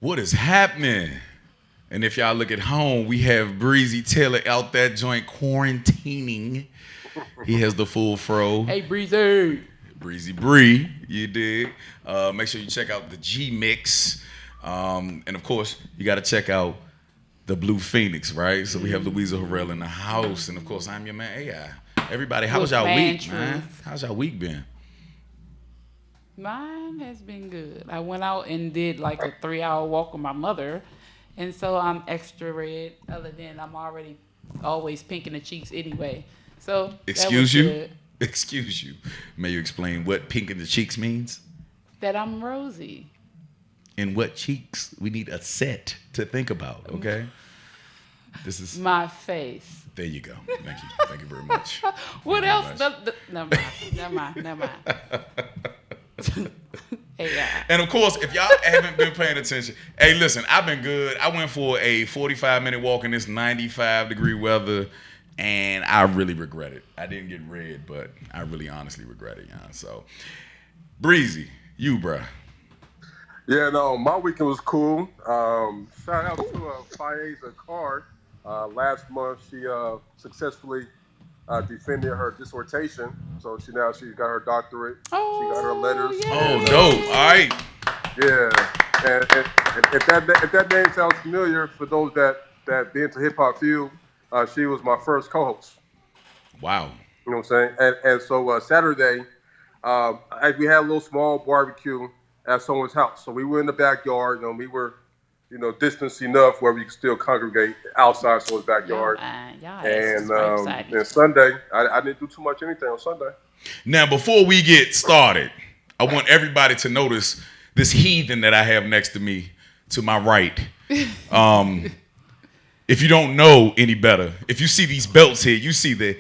What is happening? And if y'all look at home, we have Breezy Taylor out that joint quarantining. He has the full fro. Hey, Breezy. Breezy Bree, you dig. Make sure you check out the G Mix. And of course, you got to check out the Blue Phoenix, right? So we have Louisa Harrell in the house. And of course, I'm your man AI. Everybody, how was y'all week, man? How's y'all week been? Mine has been good. I went out and did like a 3-hour walk with my mother. And so I'm extra red, other than I'm already always pink in the cheeks anyway. So Excuse you? good. Excuse you. May you explain what pink in the cheeks means? That I'm rosy. In what cheeks? We need a set to think about, okay? This is my face. There you go. Thank you. Thank you very much. What else? Never mind. Hey, and of course, if y'all haven't been paying attention, hey, listen, I've been good. I went for a 45-minute walk in this 95-degree weather, and I really regret it. I didn't get red, but I really honestly regret it, y'all. So, Breezy, you, bruh. Yeah, no, my weekend was cool. Shout out to Faiza Carr. Last month, she successfully defended her dissertation. So she got her doctorate. Oh, she got her letters. Yeah. Oh, dope. All right. Yeah. And if that name sounds familiar, for those that be into hip hop field, she was my first co-host. Wow. You know what I'm saying? And so Saturday, we had a little small barbecue at someone's house. So we were in the backyard. We were, distanced enough where we could still congregate outside someone's backyard. And Sunday, I didn't do too much anything on Sunday. Now, before we get started, I want everybody to notice this heathen that I have next to me, to my right. If you don't know any better, if you see these belts here, you see the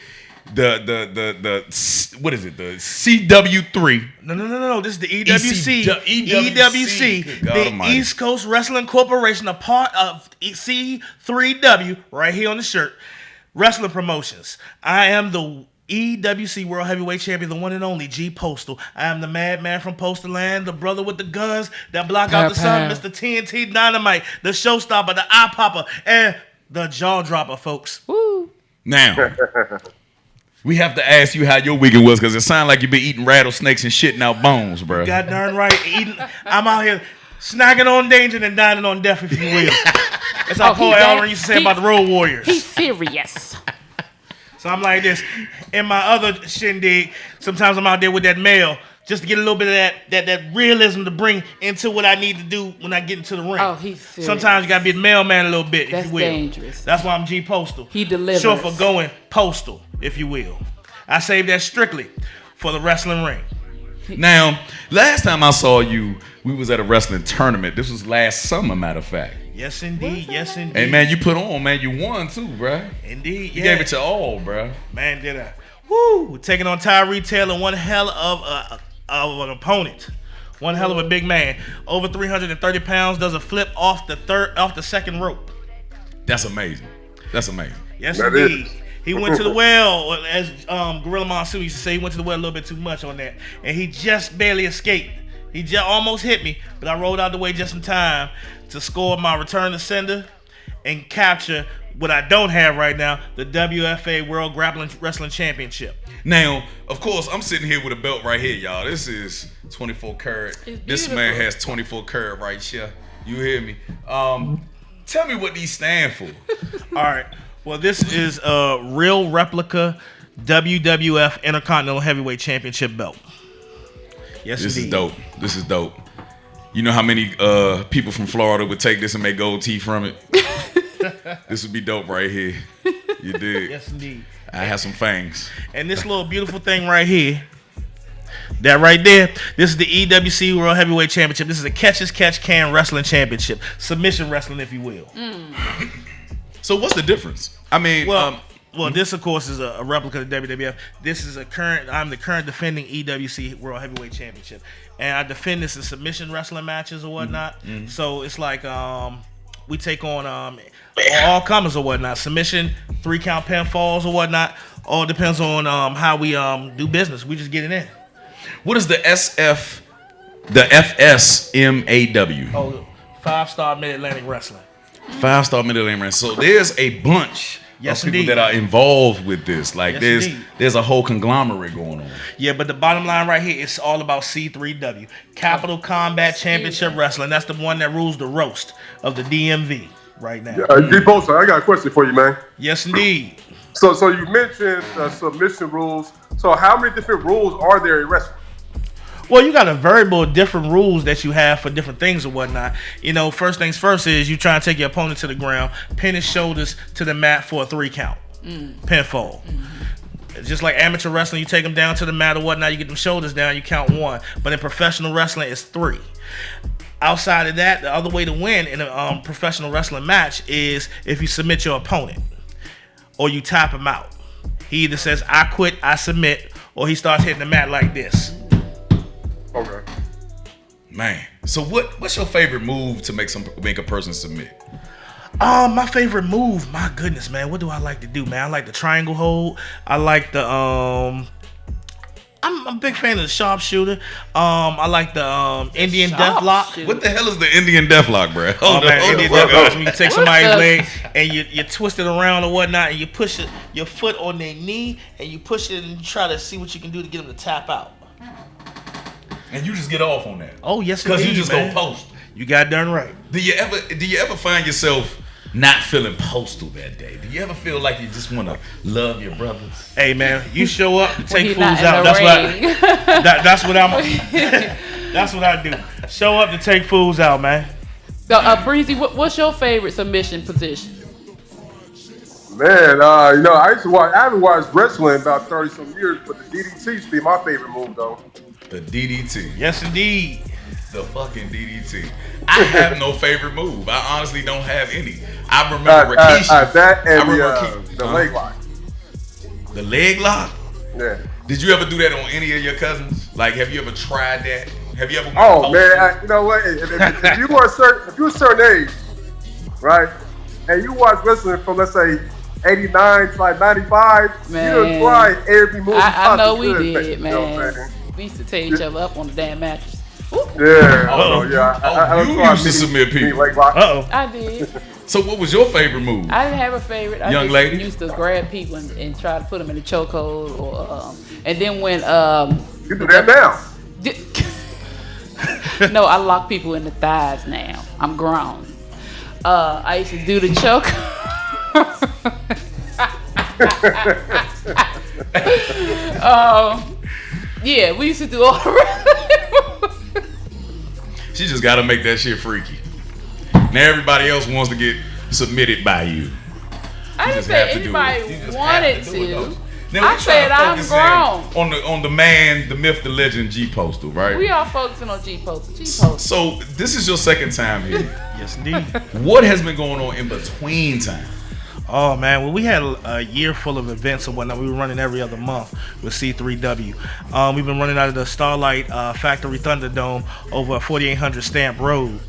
what is it? The CW3. No. This is the EWC. EWC. The East Coast Wrestling Corporation, a part of C3W, right here on the shirt. Wrestling promotions. I am the EWC World Heavyweight Champion, the one and only G Postal. I am the madman from Postal Land, the brother with the guns that block out the sun, Mr. TNT Dynamite, the showstopper, the eye popper, and the jaw dropper, folks. Woo. Now, we have to ask you how your weekend was, because it sounded like you've been eating rattlesnakes and shitting out bones, bro. God darn right. I'm out here snacking on danger and dining on death, if you will. That's how Paul Allen used to say about the Road Warriors. He's serious. So I'm like this. In my other shindig, sometimes I'm out there with that mail just to get a little bit of that realism to bring into what I need to do when I get into the ring. Oh, he's serious. Sometimes you got to be the mailman a little bit, if you will. That's dangerous. That's why I'm G Postal. He delivers. Short for going postal, if you will. I saved that strictly for the wrestling ring. Now, last time I saw you, we was at a wrestling tournament. This was last summer, matter of fact. Yes, indeed. Yes, indeed. Hey, man, you put on, man. You won, too, bruh. Indeed, You gave it to all, bruh. Man, did I. Woo! Taking on Tyree Taylor, one hell of an opponent. One hell of a big man. Over 330 pounds, does a flip off the second rope. That's amazing. That's amazing. Yes, that indeed. Is. He went to the well, as Gorilla Monsoon used to say, he went to the well a little bit too much on that. And he just barely escaped. He just almost hit me, but I rolled out the way just in time to score my return to sender and capture what I don't have right now, the WFA World Grappling Wrestling Championship. Now, of course, I'm sitting here with a belt right here, y'all. This is 24 karat. This man has 24 karat right here. You hear me? Tell me what these stand for. All right. Well, this is a real replica WWF Intercontinental Heavyweight Championship belt. Yes, This indeed. is dope. This is dope. You know how many people from Florida would take this and make gold teeth from it? This would be dope right here. You dig? Yes, indeed. I have some fangs. And this little beautiful thing right here, that right there, this is the EWC World Heavyweight Championship. This is a catch-as-catch-can wrestling championship. Submission wrestling, if you will. So what's the difference? I mean, Well, this, of course, is a replica of the WWF. This is I'm the current defending EWC World Heavyweight Championship. And I defend this in submission wrestling matches or whatnot. Mm-hmm. So it's like we take on all comers or whatnot. Submission, 3-count pinfalls or whatnot. All depends on how we do business. We just get it in. what is the FSMAW? Oh, 5-star Mid-Atlantic Wrestling. 5-star Mid-Atlantic Wrestling. So there's a bunch Yes, of people indeed. that are involved with this. Like Yes, indeed. there's a whole conglomerate going on. Yeah, but the bottom line right here, it's all about C3W. Capital Combat Championship Wrestling. That's the one that rules the roast of the DMV right now. D-Poster, I got a question for you, man. Yes, indeed. So you mentioned submission rules. So how many different rules are there in wrestling? Well, you got a variable of different rules that you have for different things or whatnot. You know, first things first is you try and take your opponent to the ground, pin his shoulders to the mat for a 3 count. Pinfall. Just like amateur wrestling, you take them down to the mat or whatnot, you get them shoulders down, you count 1. But in professional wrestling, it's 3. Outside of that, the other way to win in a professional wrestling match is if you submit your opponent or you tap him out. He either says, I quit, I submit, or he starts hitting the mat like this. Okay. Man. So what's your favorite move to make a person submit? My favorite move, my goodness, man. What do I like to do, man? I like the triangle hold. I like the I'm a big fan of the sharpshooter. I like the Indian Deathlock. What the hell is the Indian Deathlock, bro? Oh man, Indian hold Deathlock. on. When you take somebody's leg and you twist it around or whatnot, and you push your foot on their knee, and you push it and you try to see what you can do to get them to tap out. And you just get off on that. Oh yes, Because you indeed, just man. go post. You got done right. Do you ever find yourself not feeling postal that day? Do you ever feel like you just want to love your brothers? Hey man, you show up, take he's fools not in out. the That's what ring. that's what I do. Show up to take fools out, man. So, Breezy, what's your favorite submission position? Man, I haven't watched wrestling in about 30-some years, but the DDT used to be my favorite move, though. The DDT. Yes, indeed. The fucking DDT. I have no favorite move. I honestly don't have any. I remember Rikishi. That and Rikishi. the leg lock. The leg lock? Yeah. Did you ever do that on any of your cousins? Like, have you ever tried that? Have you ever? Oh man, you know what? If you were a certain age, right, and you watch wrestling from let's say 89 to like 95, Man. you done tried every move. I know we possible could, did, you know what I'm man. saying? We used to tear each other up on the damn mattress. Ooh, Yeah. Oh, yeah. you used to submit people. Leg lock. Uh-oh. I did. So what was your favorite move? I didn't have a favorite. I Young just lady? used to grab people and try to put them in a chokehold, or and then when You do that now. no, I lock people in the thighs now. I'm grown. I used to do the choke. Yeah, we used to do all the rest. She just got to make that shit freaky. Now everybody else wants to get submitted by you. I didn't just say have to do it. anybody You just wanted have to do it, don't to. you? Now, we I said trying to I'm focus grown. in on the man, the myth, the legend, G Postal, right? We are focusing on G Postal. G Postal. So this is your second time here. Yes, indeed. What has been going on in between time? Oh man, well we had a year full of events and whatnot. We were running every other month with C3W. We've been running out of the Starlight Factory Thunderdome over 4800 Stamp Road.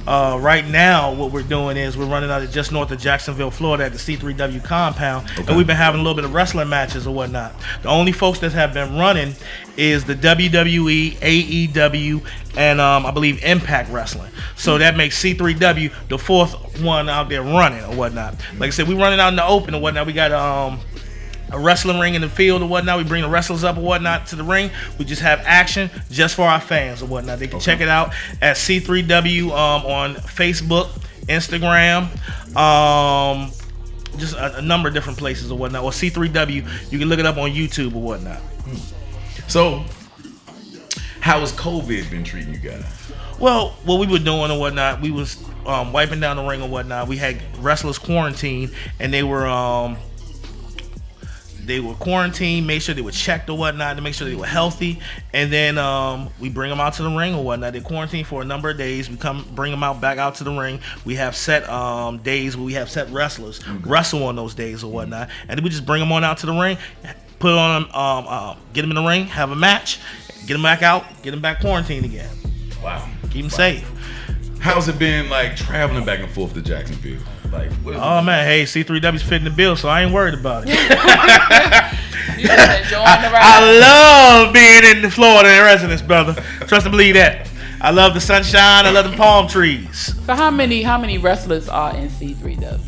Right now, what we're doing is we're running out of just north of Jacksonville, Florida, at the C3W compound, and we've been having a little bit of wrestling matches or whatnot. The only folks that have been running is the WWE, AEW, and I believe Impact Wrestling. So that makes C3W the fourth one out there running or whatnot. Like I said, we running out in the open or whatnot. We got a wrestling ring in the field or whatnot. We bring the wrestlers up or whatnot to the ring. We just have action just for our fans or whatnot. They can check it out at C3W on Facebook, Instagram, just a number of different places or whatnot. Or C3W, you can look it up on YouTube or whatnot. So, how has COVID been treating you guys? Well, what we were doing or whatnot, we was wiping down the ring or whatnot. We had wrestlers quarantined, and they were quarantined, made sure they were checked or whatnot to make sure they were healthy, and then we bring them out to the ring or whatnot. They quarantine for a number of days. We bring them back out to the ring. We have set days where we have set wrestlers wrestle on those days or whatnot, and then we just bring them on out to the ring, put on get them in the ring, have a match, get them back out, get them back quarantined again. Wow. Keep them safe. How's it been like traveling back and forth to Jacksonville? Like, Oh man, hey, C3W's fitting the bill, so I ain't worried about it. You just enjoying the ride. I love being in the Florida in residence, brother. Trust and believe that. I love the sunshine. I love the palm trees. So how many wrestlers are in C3W?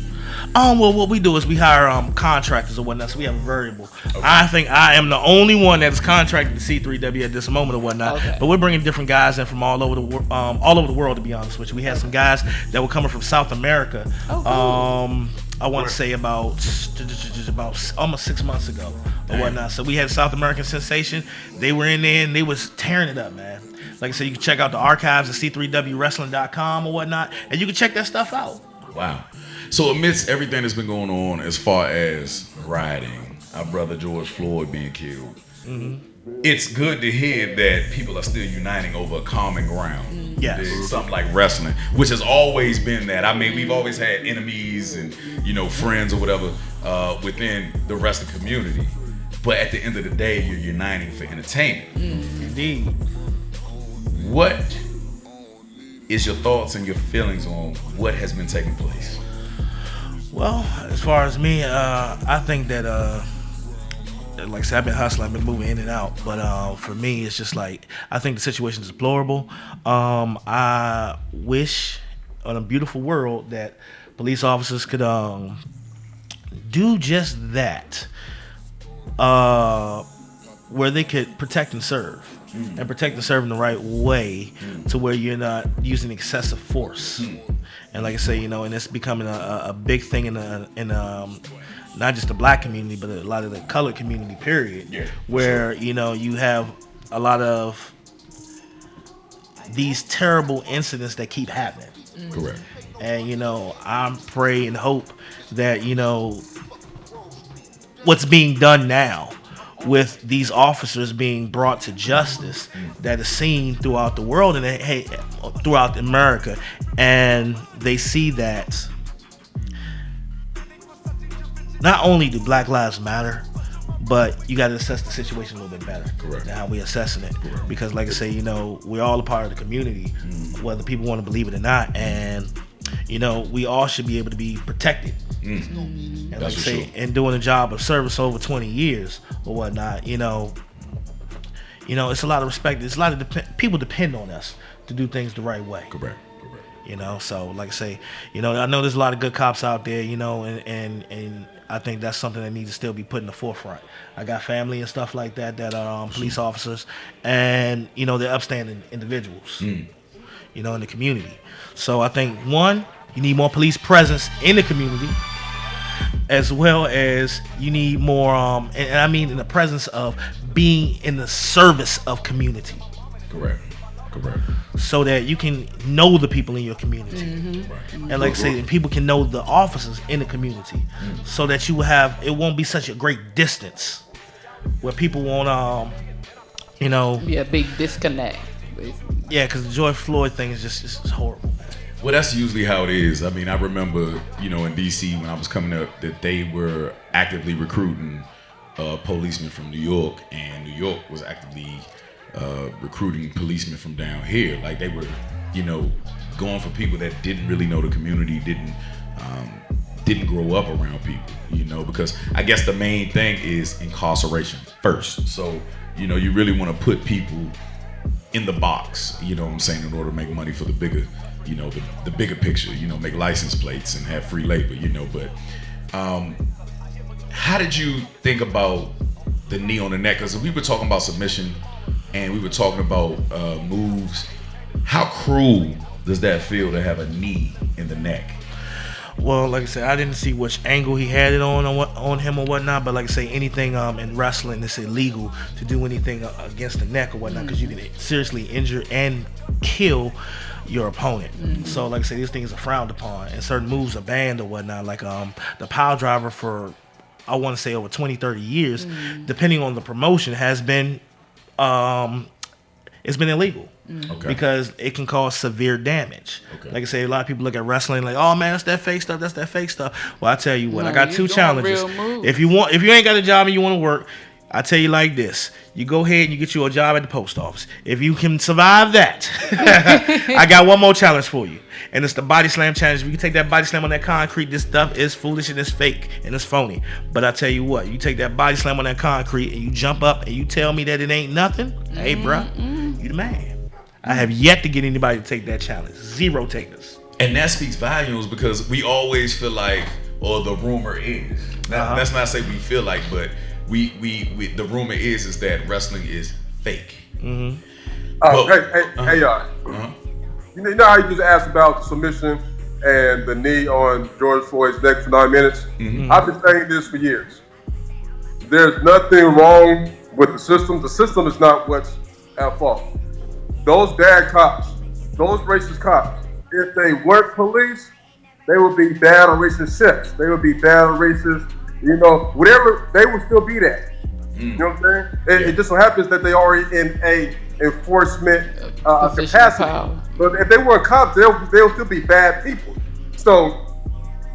Well, what we do is we hire contractors or whatnot, so we have a variable. Okay. I think I am the only one that is contracted to C3W at this moment or whatnot. Okay. But we're bringing different guys in from all over the world. To be honest with you, we had some guys that were coming from South America. Oh, cool. I want to say about almost 6 months ago or whatnot. So we had South American Sensation. They were in there and they was tearing it up, man. Like I said, you can check out the archives at c3wwrestling.com or whatnot, and you can check that stuff out. Wow. So amidst everything that's been going on as far as rioting, our brother George Floyd being killed, it's good to hear that people are still uniting over a common ground. Yes. Something like wrestling, which has always been that. I mean, we've always had enemies and, friends or whatever within the wrestling community. But at the end of the day, you're uniting for entertainment. Indeed. What is your thoughts and your feelings on what has been taking place? Well, as far as me, I think that, like I said, I've been hustling, I've been moving in and out. But for me, it's just like, I think the situation is deplorable. I wish on a beautiful world that police officers could do just that, where they could protect and serve. And protect and serve in the right way to where you're not using excessive force. And like I say, and it's becoming a big thing in not just the black community, but a lot of the colored community, period. Yeah, where, you have a lot of these terrible incidents that keep happening. Correct. And, I pray and hope that, what's being done now with these officers being brought to justice, that is seen throughout the world and throughout America, and they see that not only do Black Lives Matter, but you got to assess the situation a little bit better. Correct. Than how we assessing it. Correct. Because like I say, we're all a part of the community, whether people want to believe it or not, and we all should be able to be protected. And like I say, and doing a job of service over 20 years or whatnot, it's a lot of respect. It's a lot of people depend on us to do things the right way. Correct. So like I say, I know there's a lot of good cops out there, and I think that's something that needs to still be put in the forefront. I got family and stuff like that are police officers, and they're upstanding individuals, in the community. So I think, one, you need more police presence in the community, as well as you need more, and I mean in the presence of being in the service of community. Correct. So that you can know the people in your community, and like I say, people can know the officers in the community, so that it won't be such a great distance where people won't, be a big disconnect. Basically. Yeah, because the George Floyd thing is just horrible. Well, that's usually how it is. I mean, I remember, in D.C. when I was coming up, that they were actively recruiting policemen from New York, and New York was actively recruiting policemen from down here. Like, they were, going for people that didn't really know the community, didn't grow up around people, because I guess the main thing is incarceration first. So, you really want to put people in the box, what I'm saying, in order to make money for the bigger, the bigger picture, make license plates and have free labor, but how did you think about the knee on the neck? Because we were talking about submission and we were talking about moves. How cruel does that feel to have a knee in the neck? Well, like I said, I didn't see which angle he had it on him or whatnot, but like I say, anything in wrestling, it's illegal to do anything against the neck or whatnot, because you can seriously injure and kill your opponent. So like I say, these things are frowned upon, and certain moves are banned or whatnot, like the pile driver for, I want to say, over 20-30 years, depending on the promotion, has been it's been illegal. Okay. Because it can cause severe damage. Okay. Like I say, a lot of people look at wrestling like, oh man, that's that fake stuff. Well, I tell you what, I got two challenges. If you ain't got a job and you want to work, I tell you like this: you go ahead and you get you a job at the post office. If you can survive that, I got one more challenge for you, and it's the body slam challenge. If you can take that body slam on that concrete, this stuff is foolish and it's fake and it's phony. But I tell you what, you take that body slam on that concrete and you jump up and you tell me that it ain't nothing. Hey, bruh, you the man. I have yet to get anybody to take that challenge. 0 takers. And that speaks volumes because we always feel like, or the rumor is. Let's not say we feel like, but we the rumor is that wrestling is fake. Hey, y'all. You know how you just asked about the submission and the knee on George Floyd's neck for 9 minutes? I've been saying this for years. There's nothing wrong with the system. The system is not what's at fault. Those bad cops, those racist cops, if they weren't police, they would be bad or racist chefs. They would be bad or racist, whatever, they would still be that. You know what I'm saying? It just so happens that they are in a enforcement capacity. But if they weren't cops, they'll still be bad people. So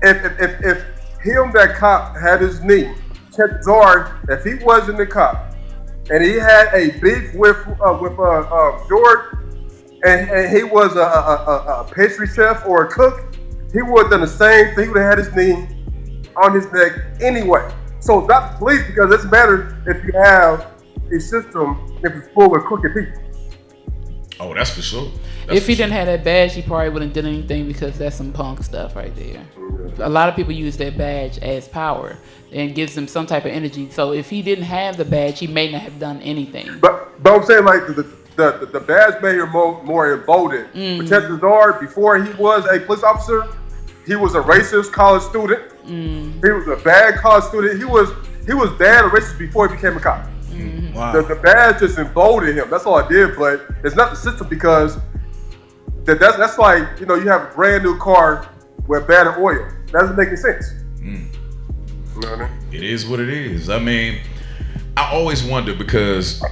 if him, that cop, had his knee, chances are, if he wasn't a cop and he had a beef with George, and he was a pastry chef or a cook, he would have done the same thing. He would have had his knee on his neck anyway. So not the police, because it doesn't matter if you have a system if it's full of crooked people. Oh, that's for sure. If he didn't have that badge, he probably wouldn't have done anything, because that's some punk stuff right there. A lot of people use that badge as power and gives them some type of energy. So if he didn't have the badge, he may not have done anything. But I'm saying, like, the badge made him more emboldened. But chances are, before he was a police officer, he was a racist college student. He was a bad college student. He was bad or racist before he became a cop. Wow. The badge just emboldened him. That's all I did. But it's not the system, because that's like, you have a brand new car with bad oil. That doesn't make any sense. You know what I mean? It is what it is. I mean, I always wonder, because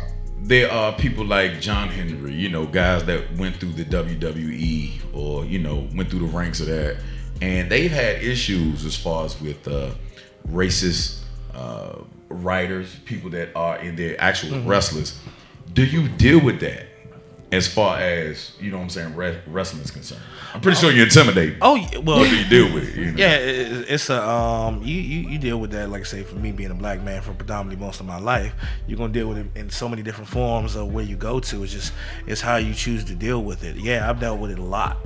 there are people like John Henry, guys that went through the WWE or, went through the ranks of that. And they've had issues as far as with racist writers, people that are in their actual wrestlers. Do you deal with that as far as, wrestling is concerned? I'm pretty sure you're intimidated. Oh, well, or do you deal with it? Yeah, it's a you deal with that. Like I say, for me being a black man for predominantly most of my life, you're gonna deal with it in so many different forms of where you go to. It's how you choose to deal with it. Yeah, I've dealt with it a lot.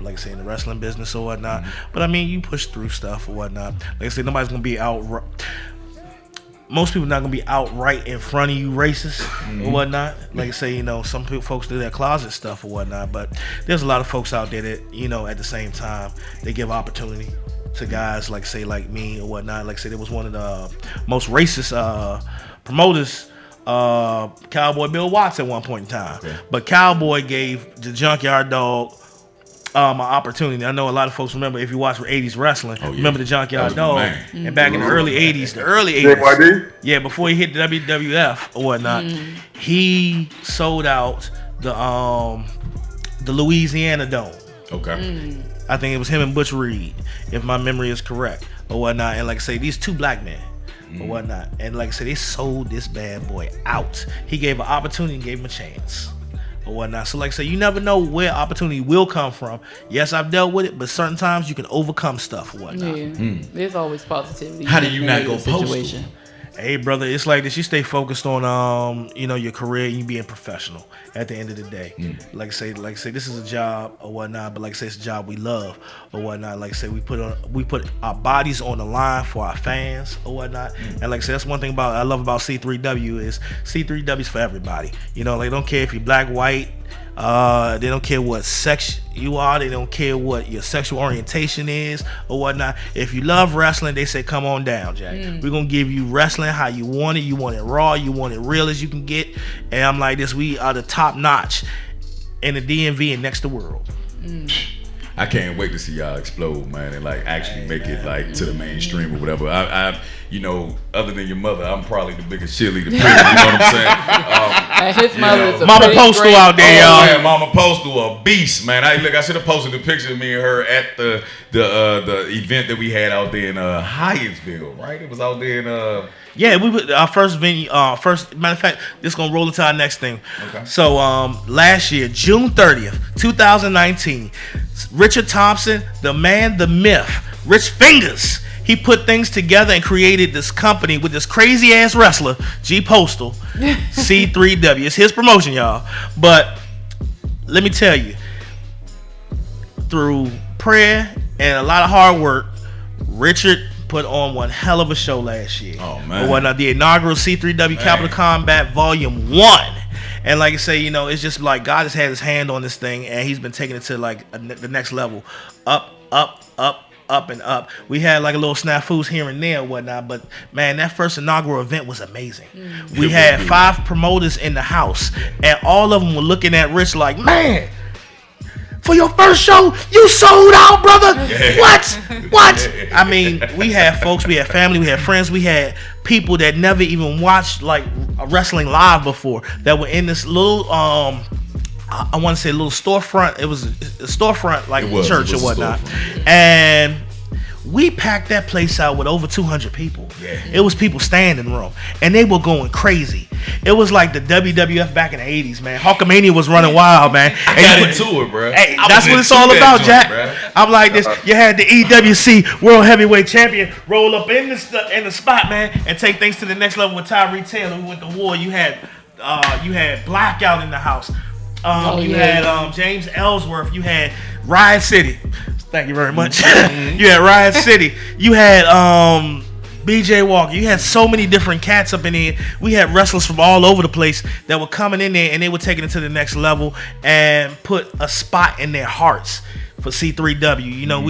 Like I say, in the wrestling business or whatnot. But I mean, you push through stuff or whatnot. Like I say, nobody's gonna be out. Most people not gonna be outright in front of you racist or whatnot. Like I say, some folks do their closet stuff or whatnot. But there's a lot of folks out there that, at the same time, they give opportunity to guys like, say, like me or whatnot. Like I say, there was one of the most racist promoters, Cowboy Bill Watts, at one point in time. Okay. But Cowboy gave the Junkyard Dog an opportunity. I know a lot of folks remember, if you watch 80s wrestling, remember the Junkyard Dog. And back in the early 80s, yeah, before he hit the WWF or whatnot, he sold out the Louisiana Dome. Okay. I think it was him and Butch Reed, if my memory is correct, or whatnot. And like I say, these two black men or whatnot. And like I say, they sold this bad boy out. He gave an opportunity and gave him a chance or whatnot. So like I say, you never know where opportunity will come from. Yes, I've dealt with it, but certain times you can overcome stuff or whatnot. Yeah, there's always positivity. How do you not go postal? Hey, brother, it's like this. You stay focused on, your career, and you being professional at the end of the day. Like I say, this is a job or whatnot, but like I say, it's a job we love or whatnot. Like I say, we put our bodies on the line for our fans or whatnot. And like I say, that's one thing I love about C3W is C3W is for everybody. They don't care if you're black, white. They don't care what sex you are. They don't care what your sexual orientation is or whatnot. If you love wrestling, they say, come on down, Jack. We're going to give you wrestling how you want it. You want it raw. You want it real as you can get. And I'm like this. We are the top notch in the DMV and next to world. I can't wait to see y'all explode, man, and like actually make it like to the mainstream or whatever. I other than your mother, I'm probably the biggest cheerleader. You know what I'm saying? His mother's a Mama Postal out there, y'all. Man, Mama Postal, a beast, man. I should have posted a picture of me and her at the event that we had out there in Hyattsville, right? It was out there in Yeah, we our first venue. First matter of fact, this gonna roll into our next thing. Okay. So last year, June 30th, 2019, Richard Thompson, the man, the myth, Rich Fingers. He put things together and created this company with this crazy ass wrestler, G Postal, C3W. It's his promotion, y'all. But let me tell you, through prayer and a lot of hard work, Richard put on one hell of a show last year. Oh man! Or whatnot, the inaugural C3W Capital Combat Volume 1. And like I say, you know, it's just like God has had his hand on this thing, and he's been taking it to like the next level, up, and up. We had like a little snafus here and there and whatnot, but man, that first inaugural event was amazing. We had 5 promoters in the house, and all of them were looking at Rich like, man, for your first show, you sold out, brother. What? I mean, we had folks, we had family, we had friends, we had people that never even watched like wrestling live before that were in this little I want to say a little storefront. It was a storefront like church or whatnot, and we packed that place out with over 200 people. Yeah. It was people standing room, and they were going crazy. It was like the WWF back in the 80s, man. Hulkamania was running wild, man. I got into it, bro. Hey, that's what it's all about, Jack. Bro. I'm like this. You had the EWC World Heavyweight Champion roll up in the spot, man, and take things to the next level with Tyree Taylor. We went to war. You had Blackout in the house. You had James Ellsworth. You had Riot City. Thank you very much. You had Riot City. You had BJ Walker. You had so many different cats up in here. We had wrestlers from all over the place that were coming in there, and they were taking it to the next level and put a spot in their hearts for C3W. You know,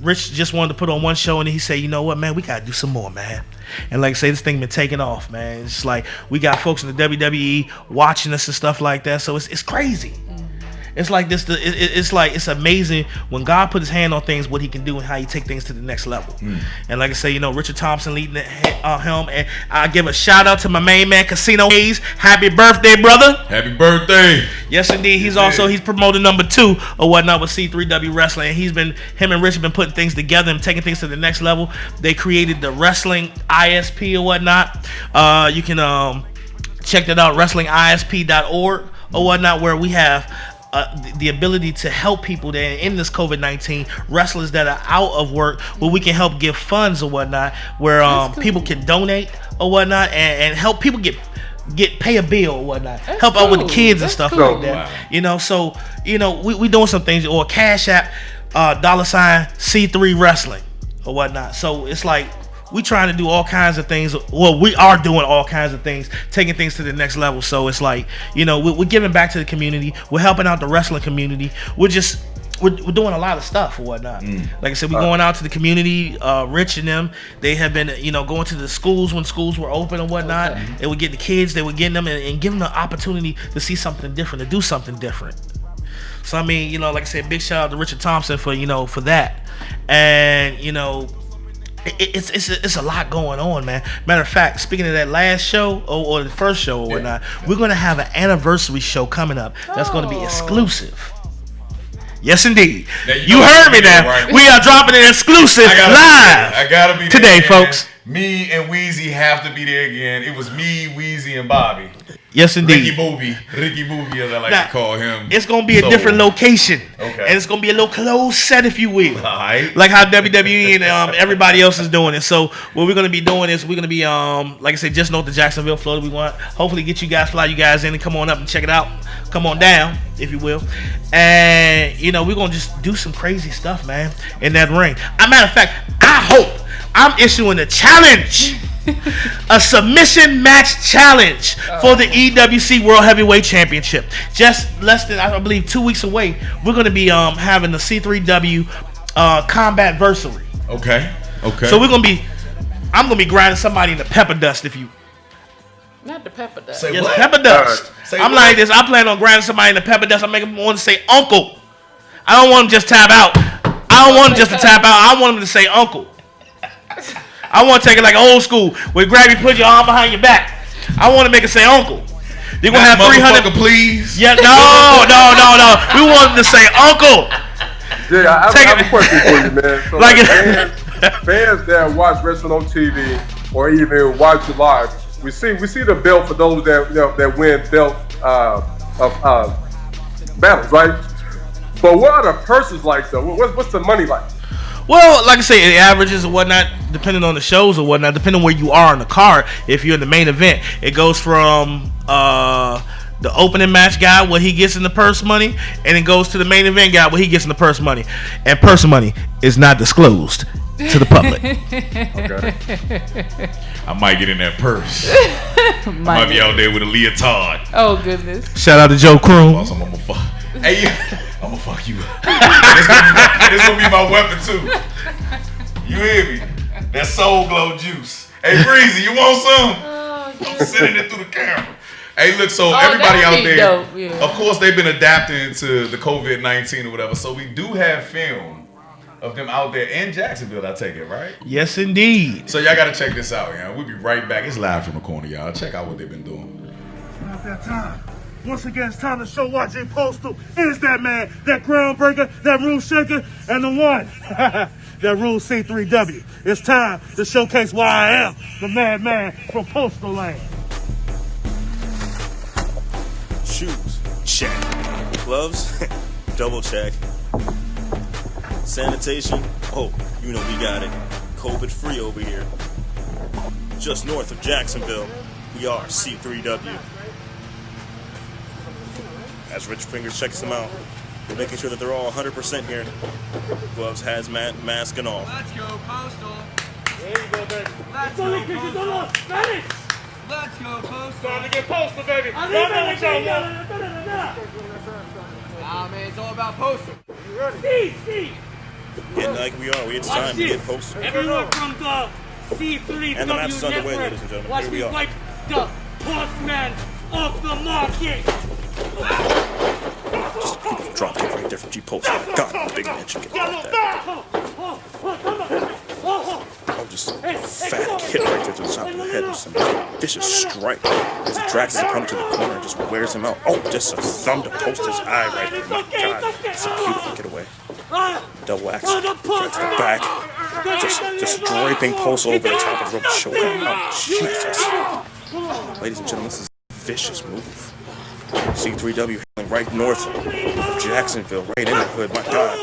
Rich just wanted to put on one show, and he said, you know what, man, we got to do some more, man. And like I say, this thing been taking off, man. It's like we got folks in the WWE watching us and stuff like that. So it's crazy. It's like this. It's like it's amazing when God put His hand on things, what He can do and how He take things to the next level. And like I say, you know, Richard Thompson leading the helm, and I give a shout out to my main man, Casino Hayes. Happy birthday, brother! Happy birthday! Yes, indeed. He's promoting number 2 or whatnot with C3W Wrestling. And him and Rich have been putting things together and taking things to the next level. They created the Wrestling ISP or whatnot. You can check that out, wrestlingisp.org or whatnot, where we have the ability to help people that are in this COVID-19, wrestlers that are out of work, where we can help give funds or whatnot, where people can donate or whatnot, and help people pay a bill or whatnot. Help out with the kids and stuff like that. Wow. You know, so you know we doing some things, or Cash App $C3 Wrestling or whatnot. So it's like we trying to do all kinds of things. Well, we are doing all kinds of things, taking things to the next level. So it's like, you know, we're giving back to the community. We're helping out the wrestling community. We're doing a lot of stuff or whatnot. Like I said, we're going out to the community. Rich and them, they have been, you know, going to the schools when schools were open and whatnot. Okay. They would get the kids, they would get them and give them the opportunity to see something different, to do something different. So I mean, you know, like I said, big shout out to Richard Thompson for that. And you know, it's a lot going on, man. Matter of fact, speaking of that last show or the first show or whatnot, we're gonna have an anniversary show coming up that's gonna be exclusive. Yes, indeed. You heard me now. Right. We are dropping an exclusive live. I gotta be today, folks. Me and Weezy have to be there again. It was me, Weezy, and Bobby. Yes, indeed. Ricky Booby, as I like to call him. It's gonna be a different location, and it's gonna be a little closed set, if you will. All right. Like how WWE and everybody else is doing it. So what we're gonna be doing is we're gonna be like I said, just north of Jacksonville, Florida. We want hopefully get you guys, fly you guys in and come on up and check it out. Come on down, if you will. And you know, we're gonna just do some crazy stuff, man, in that ring. As a matter of fact, I hope I'm issuing a challenge. A submission match challenge for the EWC World Heavyweight Championship. Just less than, I believe, 2 weeks away. We're going to be having the C3W Combat Versary. Okay. So I'm going to be grinding somebody in the pepper dust if you. Not the pepper dust. Yes, what? Pepper dust. I'm like this. I plan on grinding somebody in the pepper dust. I make them want to say uncle. I don't want them just tap out. I don't want them just to tap out. I want them to say uncle. I want to take it like old school, where you grab you, put your arm behind your back. I want to make it say uncle. You're going to have 300. Please. Yeah, no. We want them to say uncle. Yeah, I have a question for you, man. So like fans that watch wrestling on TV or even watch it live, we see the belt for those that win belt battles, right? But what are the purses like, though? What's the money like? Well, like I say, it averages and whatnot, depending on the shows or whatnot, depending on where you are on the card. If you're in the main event, it goes from the opening match guy where he gets in the purse money, and it goes to the main event guy where he gets in the purse money. And purse money is not disclosed to the public. Okay. I might get in that purse. Might be out there with a leotard. Oh goodness! Shout out to Joe Kroom. I'm gonna fuck. Hey, I'm gonna fuck you up. This gonna be my weapon too. You hear me? That Soul Glow juice. Hey, Breezy, you want some? I'm sending it through the camera. Hey, look, so everybody out there, dope, yeah. Of course, they've been adapting to the COVID-19 or whatever. So we do have film of them out there in Jacksonville, I take it, right? Yes, indeed. So y'all got to check this out, y'all. We'll be right back. It's live from the corner, y'all. Check out what they've been doing. About that time. Once again, it's time to show YJ Postal is that man, that groundbreaker, that rule shaker, and the one that rules C3W. It's time to showcase why I am the madman from Postal Land. Shoes, check. Gloves, double check. Sanitation, oh, you know we got it. COVID free over here. Just north of Jacksonville, we are C3W. As Rich Fingers checks them out, we're making sure that they're all 100% here. Gloves, hazmat, mask, and all. Let's go, Postal. There you go, baby. Let's go, Postal. Let's go, Postal. Time to get Postal, baby. Nah, man, it's all about Postal. You ready? See. Getting like we are, it's time to get posted. Everyone from the C3W And the match is underway, network. ladies and gentlemen. Watch Here we me are. wipe the horseman off the market. Just drop kick right there from G Post. God, big man should get like that. Oh, just fat hit right there to the top of the head with some vicious strike as he drags his opponent to the corner and just wears him out. Oh, just a thumb to post his eye right there. My God, it's a beautiful getaway. Double axe right to the back. Just draping Postal over the top of the rope, choking him out. Jesus. Ladies and gentlemen, this is a vicious move. C3W right north of Jacksonville, right in the hood. My God.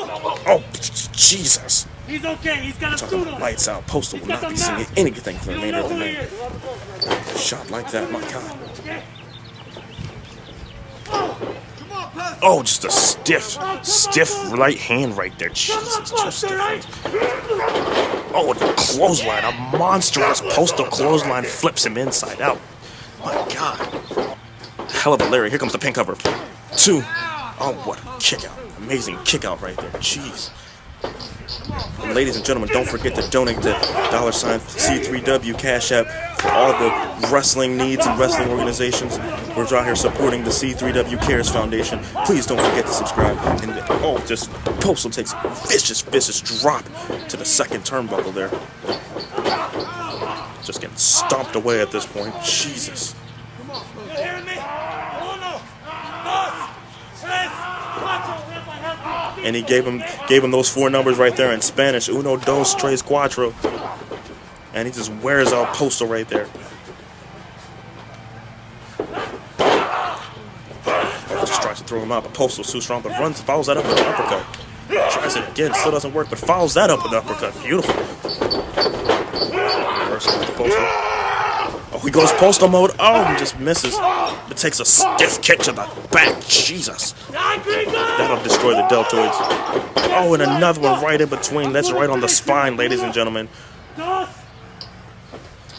Oh, Jesus. He's okay. He's got a Talking suit about on. lights out. Postal will not be seeing anything for the remainder of the night. A shot like that, my God. Oh, just a stiff right hand right there. Jesus, two stiff hands. Oh, the clothesline, a monstrous Postal clothesline flips him inside out. My God. Hell of a Larry. Here comes the pin cover. 2. Oh, what a kick out. Amazing kick out right there. Jeez. And ladies and gentlemen, don't forget to donate the $C3W Cash App for all the wrestling needs and wrestling organizations. We're out here supporting the C3W Cares Foundation. Please don't forget to subscribe. And oh, just Postal takes a vicious drop to the second turnbuckle there. Just getting stomped away at this point. Jesus. You hearing me? Uno, dos, tres, cuatro. And he gave him those 4 numbers right there in Spanish. Uno, dos, tres, cuatro. And he just wears out Postal right there. Just tries to throw him out, but Postal's too strong, but follows that up with an uppercut. Tries it again, still doesn't work, but follows that up with an uppercut. Beautiful. Reversal with Postal. Oh, he goes Postal mode. Oh, he just misses. But takes a stiff kick to the back. Jesus. That'll destroy the deltoids. Oh, and another one right in between. That's right on the spine, ladies and gentlemen.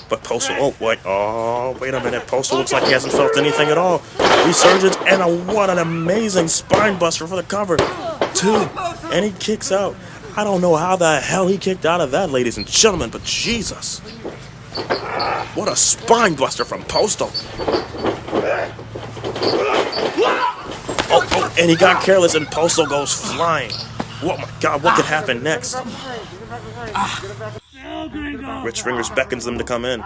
But Postal, wait a minute. Postal looks like he hasn't felt anything at all. Resurgence, and what an amazing spine buster for the cover. 2, and he kicks out. I don't know how the hell he kicked out of that, ladies and gentlemen, but Jesus. What a spine buster from Postal. Oh, and he got careless and Postal goes flying. Oh my God, what could happen next? Rich Fingers beckons them to come in.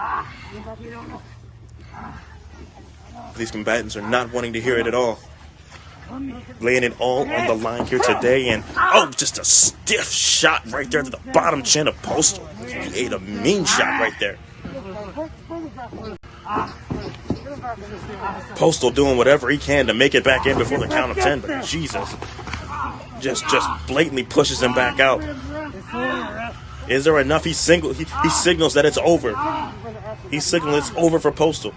These combatants are not wanting to hear it at all. Laying it all on the line here today, and just a stiff shot right there to the bottom chin of Postal. He ate a mean shot right there. Postal doing whatever he can to make it back in before the count of 10, but Jesus, just blatantly pushes him back out. Is there enough? He signals that it's over. He signals it's over for Postal.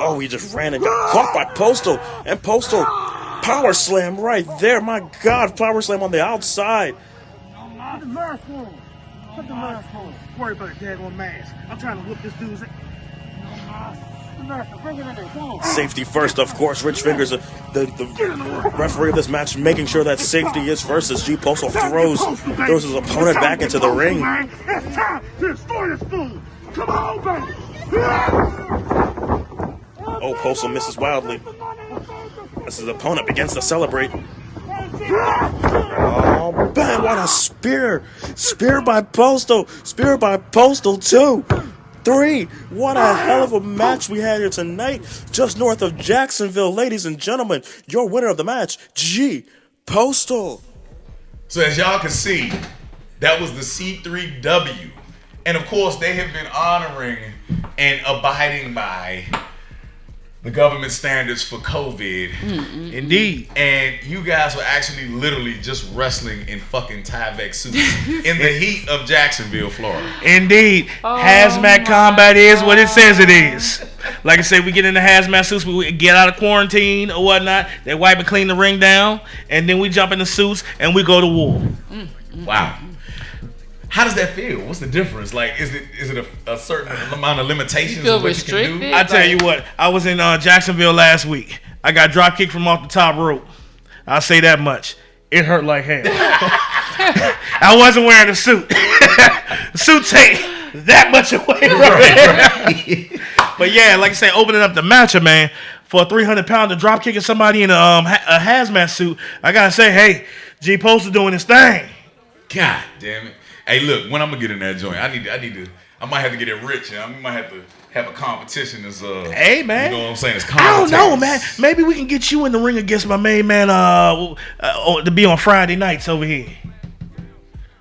Oh, he just ran and got caught by Postal. And Postal power slam right there. My God, power slam on the outside. Put the mask on. Put the mask on. Worry about the daggone mask. I'm trying to whoop this dude's. Safety first, of course. Rich Fingers, the referee of this match, making sure that safety is first as G Postal throws his opponent back into the ring. It's time to destroy this fool. Come on, baby. Oh, Postal misses wildly as his opponent begins to celebrate. Oh, man, what a spear. Spear by Postal. Spear by Postal, 2, 3. What a hell of a match we had here tonight. Just north of Jacksonville, ladies and gentlemen, your winner of the match, G Postal. So as y'all can see, that was the C3W. And of course, they have been honoring and abiding by the government standards for COVID. Indeed. And you guys were actually literally just wrestling in fucking Tyvek suits in the heat of Jacksonville, Florida. Indeed. Hazmat combat is what it says it is. Like I said, we get in the hazmat suits, we get out of quarantine or whatnot, they wipe and clean the ring down, and then we jump in the suits and we go to war. Wow. How does that feel? What's the difference? Like, is it a certain amount of limitations? You feel of what restricted? You can do? I tell you what, I was in Jacksonville last week. I got drop kicked from off the top rope. I'll say that much. It hurt like hell. I wasn't wearing a suit. The suit take that much away from it. But yeah, like I say, opening up the match, man, for a 300-pounder drop kicking somebody in a hazmat suit, I gotta say, hey, G Postal doing his thing. God damn it. Hey, look, when I'm gonna get in that joint, I might have to get it rich, and I might have to have a competition as hey man, you know what I'm saying? As I don't know, man. Maybe we can get you in the ring against my main man to be on Friday nights over here.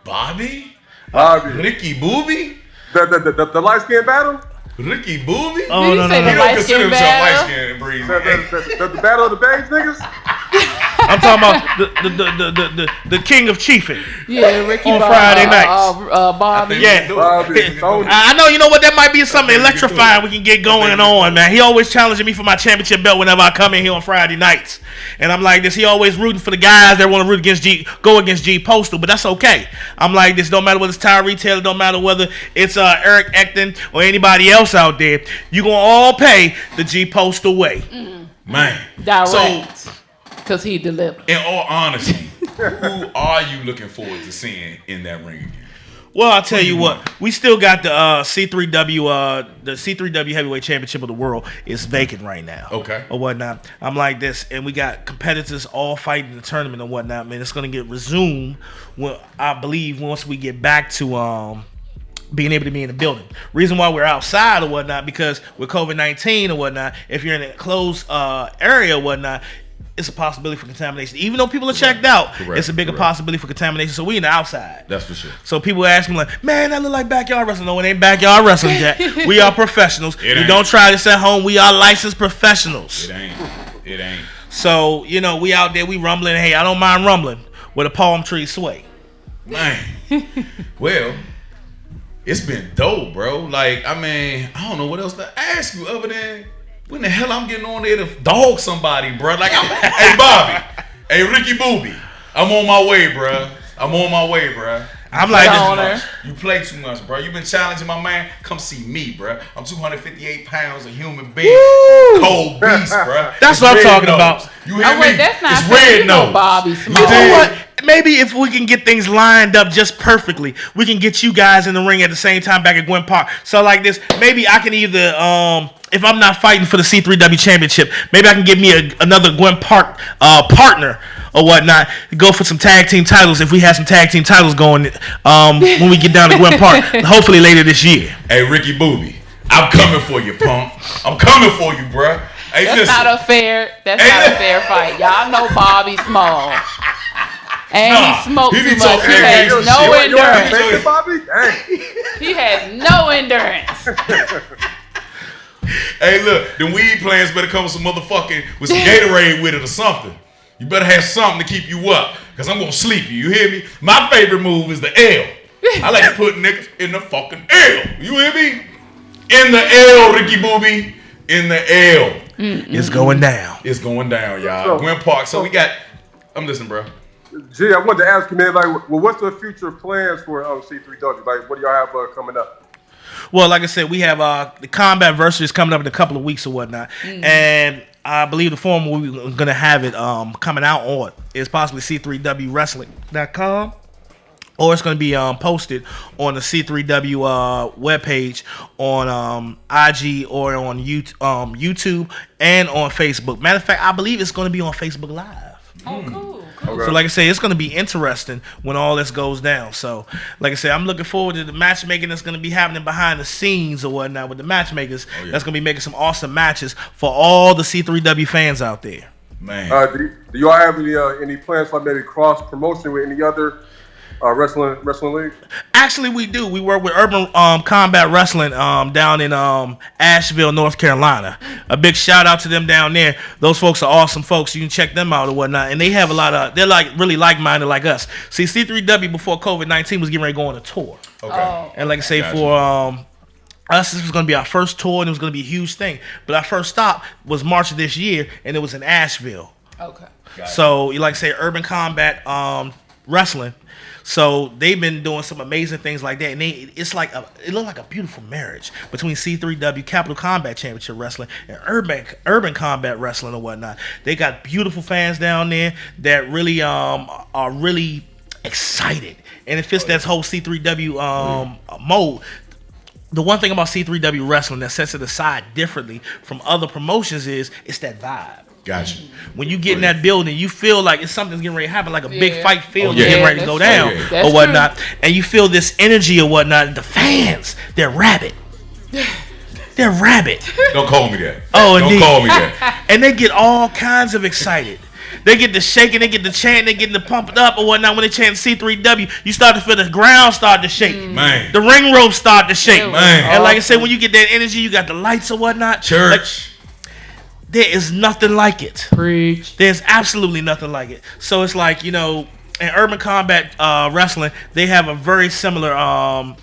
Bobby? Ricky Booby? The light skin battle? Ricky Booby? Oh, Did no, you say no, the He no. don't light consider skin himself light battle? skinned, Breeze. The battle of the beige niggas? I'm talking about the king of chiefing. Yeah, Ricky On Friday nights. Bobby. Yeah. Bobby, Tony. I know, you know what, that might be something electrifying we can get going on, man. He always challenging me for my championship belt whenever I come in here on Friday nights. And I'm like this, he always rooting for the guys that want to root against go against G Postal, but that's okay. I'm like this, don't matter whether it's Tyree Taylor, don't matter whether it's Eric Ecton or anybody else out there, you gonna all pay the G Postal way. Man. Direct. Because he delivered. In all honesty, who are you looking forward to seeing in that ring again? Well, I'll tell you what, we still got the C3W Heavyweight Championship of the World is vacant right now. Okay. Or whatnot. I'm like this, and we got competitors all fighting the tournament and whatnot, man. It's gonna get resumed I believe once we get back to being able to be in the building. Reason why we're outside or whatnot, because with COVID-19 or whatnot, if you're in a closed area or whatnot, it's a possibility for contamination. Even though people are checked out, it's a bigger possibility for contamination. So we in the outside. That's for sure. So people ask me like, man, that look like backyard wrestling. No, it ain't backyard wrestling, Jack. We are professionals. We don't try this at home. We are licensed professionals. It ain't. So, you know, we out there, we rumbling. Hey, I don't mind rumbling with a palm tree sway. Man. Well, it's been dope, bro. Like, I mean, I don't know what else to ask you other than when the hell I'm getting on there to dog somebody, bro? Like, hey, Bobby. Hey, Ricky Booby. I'm on my way, bro. I'm like, you play too much, bro. You been challenging my man. Come see me, bro. I'm 258 pounds, a human being, cold beast, bro. That's what I'm talking about. You hear me? That's not it's fair. red You know nose. Bobby You Small. know what? Maybe if we can get things lined up just perfectly, we can get you guys in the ring at the same time back at Gwen Park. So like this, maybe I can either, if I'm not fighting for the C3W championship, maybe I can give me another Gwen Park partner or whatnot, go for some tag team titles if we have some tag team titles going when we get down to Gwen Park, hopefully later this year. Hey, Ricky Booby, I'm coming for you, punk. I'm coming for you, bro. Hey, That's not a fair fight. Y'all know Bobby Small. And he smoked he be too much. talking He that has shit. no You endurance. Hey, Bobby? Dang. He has no endurance. Hey, look, the weed plans better come with some motherfucking, with some Gatorade with it or something. You better have something to keep you up, because I'm going to sleep you. You hear me? My favorite move is the L. I like to put niggas in the fucking L. You hear me? In the L, Ricky Booby. in the L. It's going down. It's going down, y'all. Gwen Park. So we got. I'm listening, bro. Gee, I wanted to ask you, man. Like, well, what's the future plans for C3W? Like, what do y'all have coming up? Well, like I said, we have the Combat Versus coming up in a couple of weeks or whatnot, and I believe the forum we're gonna have it coming out on is possibly C3WWrestling.com. Or it's going to be posted on the C3W webpage on IG or on YouTube and on Facebook. Matter of fact, I believe it's going to be on Facebook Live. Oh, cool. Okay. So like I say, it's going to be interesting when all this goes down. So like I say, I'm looking forward to the matchmaking that's going to be happening behind the scenes or whatnot with the matchmakers. That's going to be making some awesome matches for all the C3W fans out there. Man. Do y'all have any plans for maybe cross promotion with any other wrestling league? Actually, we do. We work with Urban Combat Wrestling down in Asheville, North Carolina. A big shout out to them down there. Those folks are awesome folks. You can check them out or whatnot. And they have a lot of. They're like really like-minded like us. See, C3W before COVID-19 was getting ready to go on a tour. Okay. And like I say, for us, this was going to be our first tour, and it was going to be a huge thing. But our first stop was March of this year, and it was in Asheville. Okay. So, you like to say Urban Combat Wrestling. So they've been doing some amazing things like that, and it looked like a beautiful marriage between C3W Capital Combat Championship Wrestling and Urban Combat Wrestling or whatnot. They got beautiful fans down there that really are really excited, and it fits that whole C3W mode. The one thing about C3W Wrestling that sets it aside differently from other promotions is it's that vibe. Gotcha. When you get in that building, you feel like something's getting ready to happen, like a big fight field yeah. getting ready to go down or whatnot. And you feel this energy or whatnot. The fans, they're rabid. They're rabid. Don't call me that. Oh, Don't indeed. call me that. And they get all kinds of excited. They get the shaking, they get the chanting, they get the pumped up or whatnot. When they chant C3W, you start to feel the ground start to shake. Man. The ring ropes start to shake. Man. And like I said, when you get that energy, you got the lights or whatnot. Church. There is nothing like it. Preach. There's absolutely nothing like it. So it's like, in Urban Combat Wrestling, they have a very similar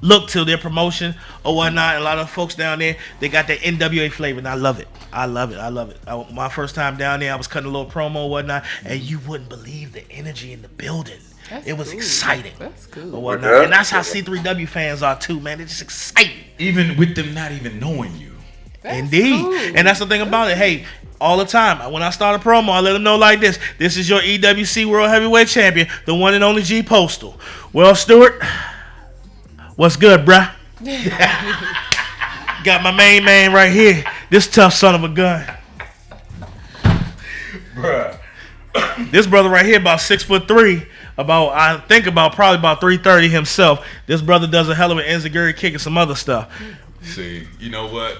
look to their promotion or whatnot. A lot of folks down there, they got that NWA flavor, and I love it. I love it. My first time down there, I was cutting a little promo or whatnot, and you wouldn't believe the energy in the building. It was exciting. That's cool. Or whatnot. And that's how C3W fans are too, man. They're just excited. Even with them not even knowing you. That's Indeed. cool. And that's the thing about it. Hey, all the time, when I start a promo, I let them know like this. This is your EWC World Heavyweight Champion, the one and only G Postal. Well, Stuart, what's good, bruh? Got my main man right here. This tough son of a gun. Bruh. This brother right here about 6'3", probably about 330 himself. This brother does a hell of an enziguri kick and some other stuff. See, you know what?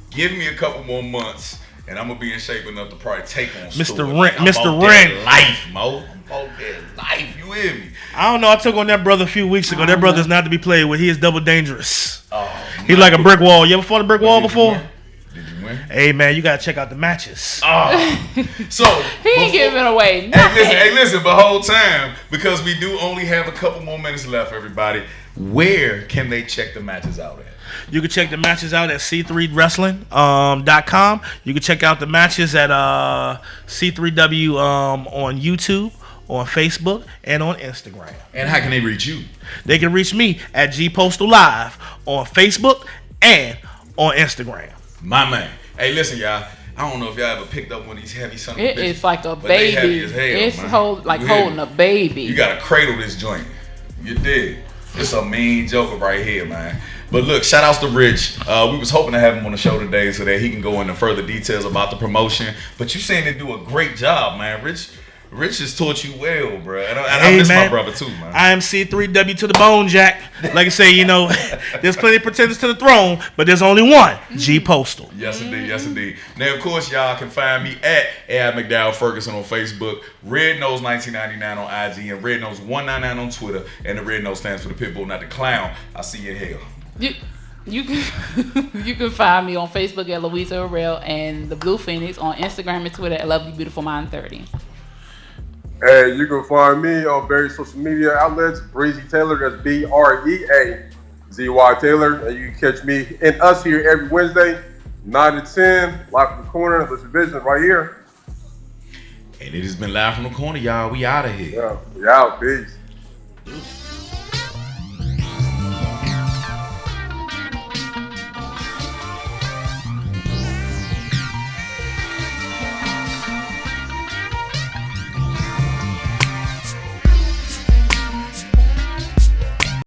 Give me a couple more months, and I'm gonna be in shape enough to probably take on Mr. Stewart. Ren- I'm Mr. about Ren. that life, Mo. I'm about that life. You hear me? I don't know. I took on that brother a few weeks ago. That brother's not to be played with. He is double dangerous. Oh, He's like a brick wall. You ever fought a brick wall before? Did you win? Hey, man, you got to check out the matches. So He ain't giving away Hey, nothing. listen, but whole time, because we do only have a couple more minutes left, everybody, where can they check the matches out at? You can check the matches out at C3Wrestling.com. You can check out the matches at C3W on YouTube, on Facebook, and on Instagram. And how can they reach you? They can reach me at G Postal Live on Facebook and on Instagram. My man. Hey, listen, y'all. I don't know if y'all ever picked up one of these heavy son of It bitches, is like a but they heavy baby. as hell, It's man. like You hear holding me? a baby. You gotta cradle this joint. You did. It's a mean joker right here, man. But look, shout outs to Rich. We was hoping to have him on the show today so that he can go into further details about the promotion. But you saying they do a great job, man. Rich has taught you well, bro. And I miss my brother too, man. I am C3W to the bone, Jack. Like I say, there's plenty of pretenders to the throne, but there's only one, G Postal. Yes, indeed. Yes, indeed. Now, of course, y'all can find me at AI McDowell Ferguson on Facebook, Red Nose 1999 on IG, and Red Nose 199 on Twitter. And the Red Nose stands for the Pitbull, not the clown. I'll see you in hell. You can you can find me on Facebook at Louisa Orrell and the Blue Phoenix, on Instagram and Twitter at LovelyBeautifulMind30. And you can find me on various social media outlets, Breezy Taylor, that's BREAZY Taylor. And you can catch me and us here every Wednesday, 9 to 10, live from the corner. Listen Vision right here. And it has been live from the corner, y'all. We out of here. Yeah, we out. Peace.